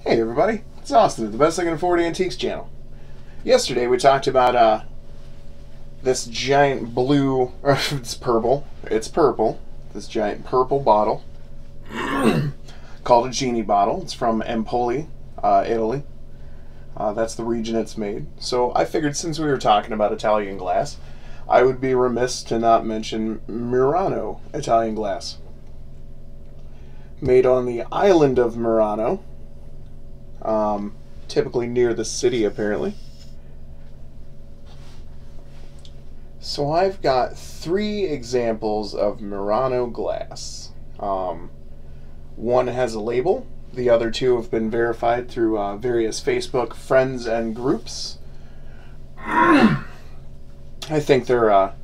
Hey everybody, it's Austin at the Best I Can Afford Antiques channel. Yesterday we talked about this giant blue, or it's purple, this giant purple bottle called a genie bottle. It's from Empoli, Italy. That's the region it's made. So I figured since we were talking about Italian glass, I would be remiss to not mention Murano Italian glass. Made on the island of Murano. Typically near the city, apparently. So I've got 3 examples of Murano glass. One has a label. The other 2 have been verified through various Facebook friends and groups. I think they're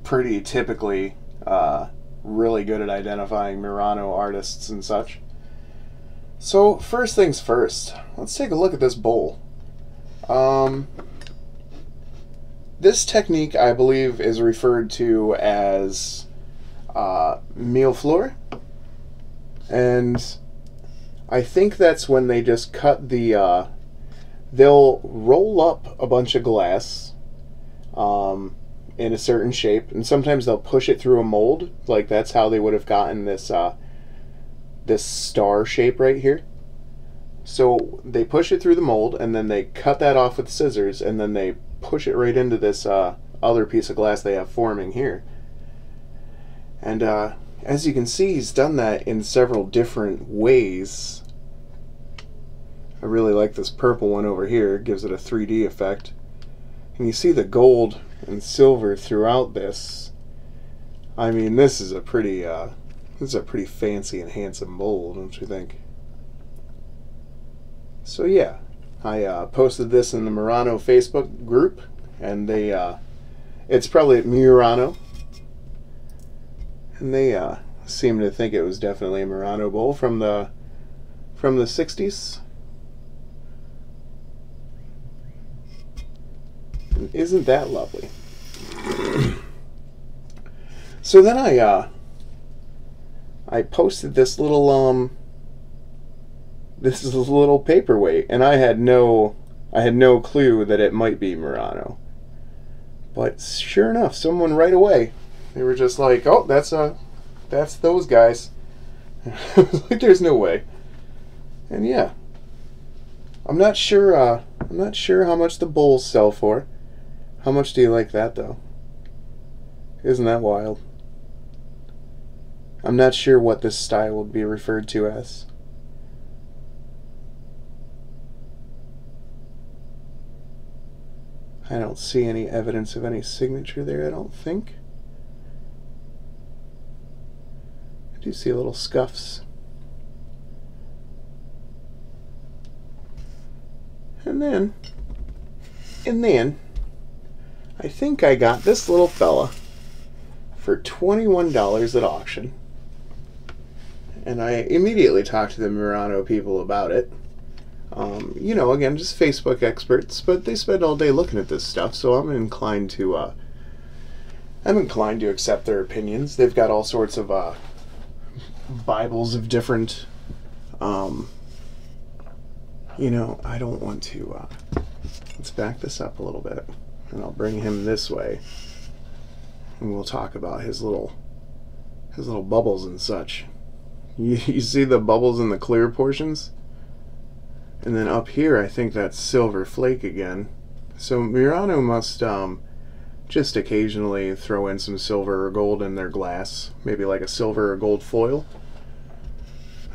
pretty typically really good at identifying Murano artists and such. So first things first, let's take a look at this bowl. This technique, I believe, is referred to as mille fleur, and I think that's when they just cut the they'll roll up a bunch of glass in a certain shape, and sometimes they'll push it through a mold. Like that's how they would have gotten this this star shape right here. So they push it through the mold, and then they cut that off with scissors, and then they push it right into this other piece of glass they have forming here. And as you can see, he's done that in several different ways. I really like this purple one over here. It gives it a 3D effect. And you see the gold and silver throughout this. I mean, this is a pretty fancy and handsome mold, don't you think? So yeah, I posted this in the Murano Facebook group, and it's probably at Murano, and they seem to think it was definitely a Murano bowl from the 60s. And isn't that lovely? So then I posted this little paperweight, and I had no clue that it might be Murano. But sure enough, someone right away, they were just like, "Oh, that's those guys." I was like, "There's no way." And yeah, I'm not sure how much the bowls sell for. How much do you like that though? Isn't that wild? I'm not sure what this style would be referred to as. I don't see any evidence of any signature there, I don't think. I do see little scuffs. And then I think I got this little fella for $21 at auction. And I immediately talked to the Murano people about it. You know, again, just Facebook experts, but they spend all day looking at this stuff, so I'm inclined to accept their opinions. They've got all sorts of Bibles of different. You know, I don't want to. Let's back this up a little bit, and I'll bring him this way, and we'll talk about his little bubbles and such. You see the bubbles in the clear portions? And then up here, I think that's silver flake again. So Murano must just occasionally throw in some silver or gold in their glass. Maybe like a silver or gold foil.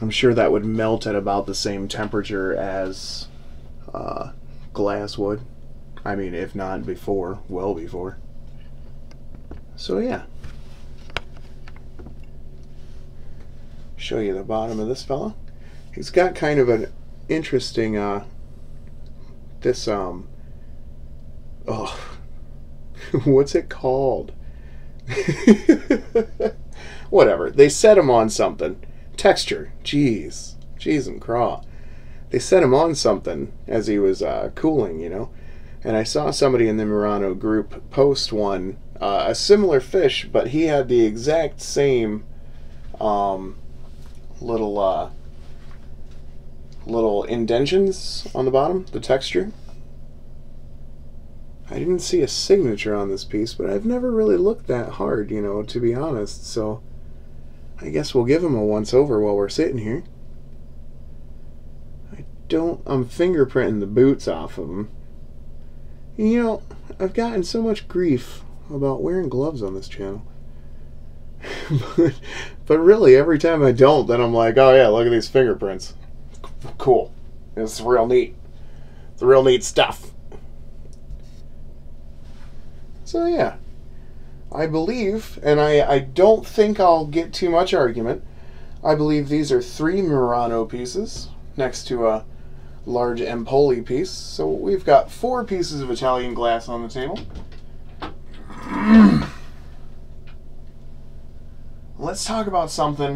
I'm sure that would melt at about the same temperature as glass would. I mean, if not before, well before. So yeah. Show you the bottom of this fella. He's got kind of an interesting what's it called? Whatever. They set him on something. Texture. Jeez and craw. They set him on something as he was cooling, you know. And I saw somebody in the Murano group post one, a similar fish, but he had the exact same little little indentions on the bottom, the texture. I didn't see a signature on this piece, but I've never really looked that hard, you know, to be honest, so I guess we'll give him a once over while we're sitting here. I'm fingerprinting the boots off of him. You know, I've gotten so much grief about wearing gloves on this channel. but really, every time I don't, then I'm like, oh yeah, look at these fingerprints. Cool. It's real neat. It's real neat stuff. So yeah, I believe, and I don't think I'll get too much argument, I believe these are 3 Murano pieces next to a large Empoli piece. So we've got 4 pieces of Italian glass on the table. Let's talk about something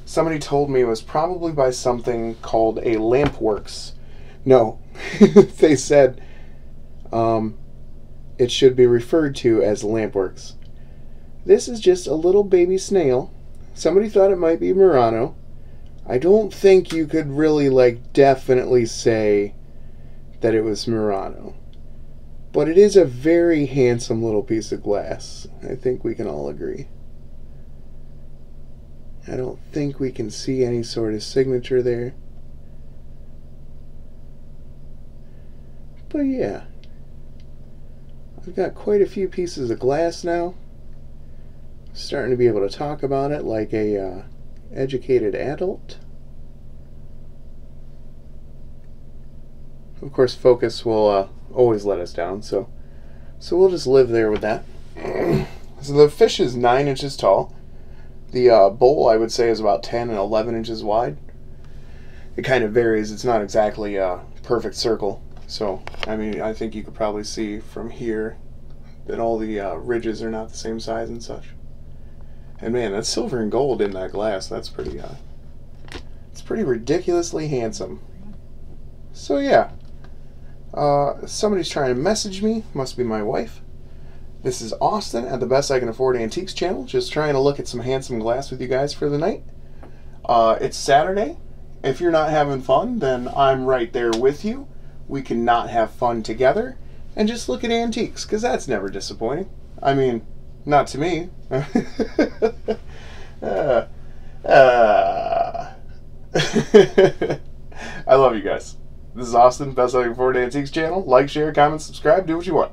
somebody told me was probably by something called a Lampworks. No, they said it should be referred to as Lampworks. This is just a little baby snail. Somebody thought it might be Murano. I don't think you could really, like, definitely say that it was Murano. But it is a very handsome little piece of glass. I think we can all agree. I don't think we can see any sort of signature there. But yeah. I've got quite a few pieces of glass now. Starting to be able to talk about it like a educated adult. Of course, focus will always let us down, so we'll just live there with that. So the fish is 9 inches tall. The bowl, I would say, is about 10 and 11 inches wide. It kind of varies. It's not exactly a perfect circle. So, I mean, I think you could probably see from here that all the ridges are not the same size and such. And man, that's silver and gold in that glass. That's pretty, it's pretty ridiculously handsome. So yeah, somebody's trying to message me. Must be my wife. This is Austin at the Best I Can Afford Antiques channel. Just trying to look at some handsome glass with you guys for the night. It's Saturday. If you're not having fun, then I'm right there with you. We can not have fun together and just look at antiques, because that's never disappointing. I mean, not to me. I love you guys. This is Austin, Best I Can Afford Antiques channel. Like, share, comment, subscribe, do what you want.